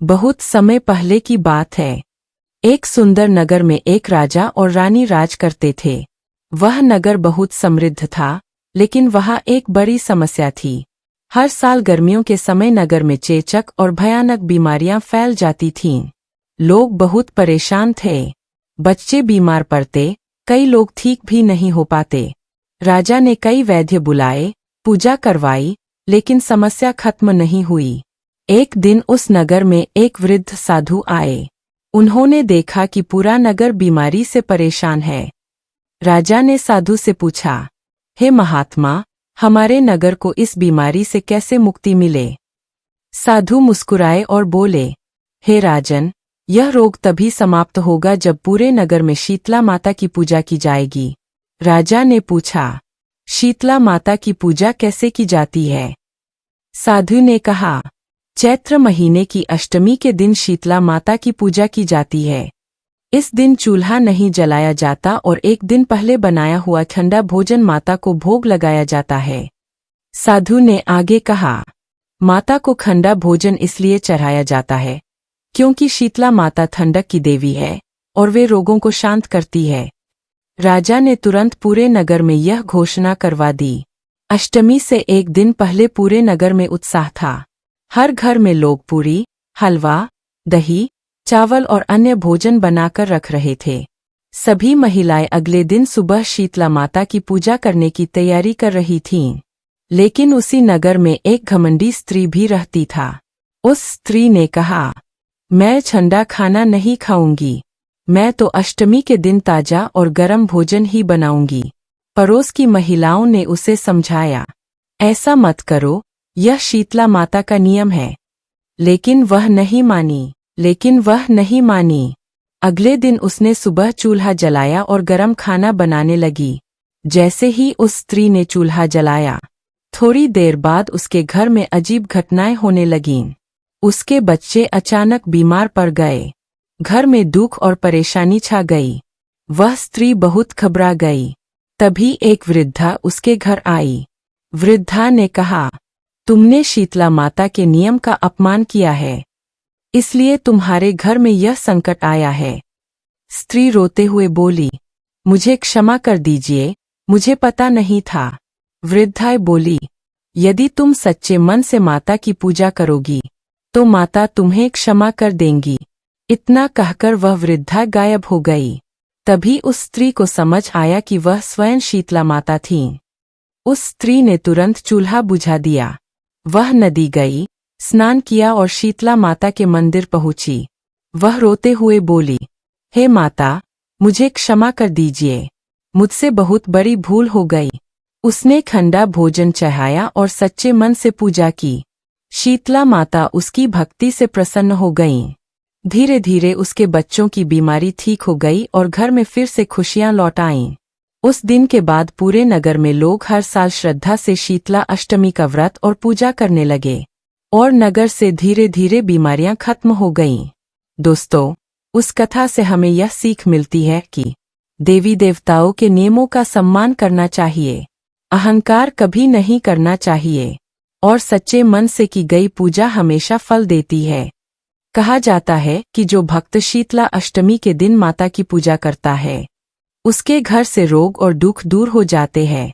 बहुत समय पहले की बात है। एक सुंदर नगर में एक राजा और रानी राज करते थे। वह नगर बहुत समृद्ध था, लेकिन वहाँ एक बड़ी समस्या थी। हर साल गर्मियों के समय नगर में चेचक और भयानक बीमारियां फैल जाती थीं। लोग बहुत परेशान थे। बच्चे बीमार पड़ते, कई लोग ठीक भी नहीं हो पाते। राजा ने कई वैद्य बुलाए, पूजा करवाई, लेकिन समस्या खत्म नहीं हुई। एक दिन उस नगर में एक वृद्ध साधु आए। उन्होंने देखा कि पूरा नगर बीमारी से परेशान है। राजा ने साधु से पूछा, हे महात्मा, हमारे नगर को इस बीमारी से कैसे मुक्ति मिले? साधु मुस्कुराए और बोले, हे राजन, यह रोग तभी समाप्त होगा जब पूरे नगर में शीतला माता की पूजा की जाएगी। राजा ने पूछा, शीतला माता की पूजा कैसे की जाती है? साधु ने कहा, चैत्र महीने की अष्टमी के दिन शीतला माता की पूजा की जाती है। इस दिन चूल्हा नहीं जलाया जाता और एक दिन पहले बनाया हुआ ठंडा भोजन माता को भोग लगाया जाता है। साधु ने आगे कहा, माता को ठंडा भोजन इसलिए चढ़ाया जाता है क्योंकि शीतला माता ठंडक की देवी है और वे रोगों को शांत करती है। राजा ने तुरंत पूरे नगर में यह घोषणा करवा दी। अष्टमी से एक दिन पहले पूरे नगर में उत्साह था। हर घर में लोग पूरी, हलवा, दही, चावल और अन्य भोजन बनाकर रख रहे थे। सभी महिलाएं अगले दिन सुबह शीतला माता की पूजा करने की तैयारी कर रही थीं। लेकिन उसी नगर में एक घमंडी स्त्री भी रहती था। उस स्त्री ने कहा, मैं ठंडा खाना नहीं खाऊंगी। मैं तो अष्टमी के दिन ताजा और गर्म भोजन ही बनाऊंगी। पड़ोस की महिलाओं ने उसे समझाया, ऐसा मत करो, यह शीतला माता का नियम है। लेकिन वह नहीं मानी। अगले दिन उसने सुबह चूल्हा जलाया और गरम खाना बनाने लगी। जैसे ही उस स्त्री ने चूल्हा जलाया, थोड़ी देर बाद उसके घर में अजीब घटनाएं होने लगीं। उसके बच्चे अचानक बीमार पड़ गए। घर में दुख और परेशानी छा गई। वह स्त्री बहुत घबरा गई। तभी एक वृद्धा उसके घर आई। वृद्धा ने कहा, तुमने शीतला माता के नियम का अपमान किया है, इसलिए तुम्हारे घर में यह संकट आया है। स्त्री रोते हुए बोली, मुझे क्षमा कर दीजिए, मुझे पता नहीं था। वृद्धा बोली, यदि तुम सच्चे मन से माता की पूजा करोगी तो माता तुम्हें क्षमा कर देंगी। इतना कहकर वह वृद्धा गायब हो गई। तभी उस स्त्री को समझ आया कि वह स्वयं शीतला माता थीं। उस स्त्री ने तुरंत चूल्हा बुझा दिया। वह नदी गई, स्नान किया और शीतला माता के मंदिर पहुंची। वह रोते हुए बोली, हे माता, मुझे क्षमा कर दीजिए, मुझसे बहुत बड़ी भूल हो गई। उसने ठंडा भोजन चढ़ाया और सच्चे मन से पूजा की। शीतला माता उसकी भक्ति से प्रसन्न हो गईं। धीरे धीरे उसके बच्चों की बीमारी ठीक हो गई और घर में फिर से खुशियां लौट आईं। उस दिन के बाद पूरे नगर में लोग हर साल श्रद्धा से शीतला अष्टमी का व्रत और पूजा करने लगे और नगर से धीरे धीरे बीमारियां खत्म हो गईं। दोस्तों, उस कथा से हमें यह सीख मिलती है कि देवी देवताओं के नियमों का सम्मान करना चाहिए, अहंकार कभी नहीं करना चाहिए और सच्चे मन से की गई पूजा हमेशा फल देती है। कहा जाता है कि जो भक्त शीतला अष्टमी के दिन माता की पूजा करता है, उसके घर से रोग और दुख दूर हो जाते हैं।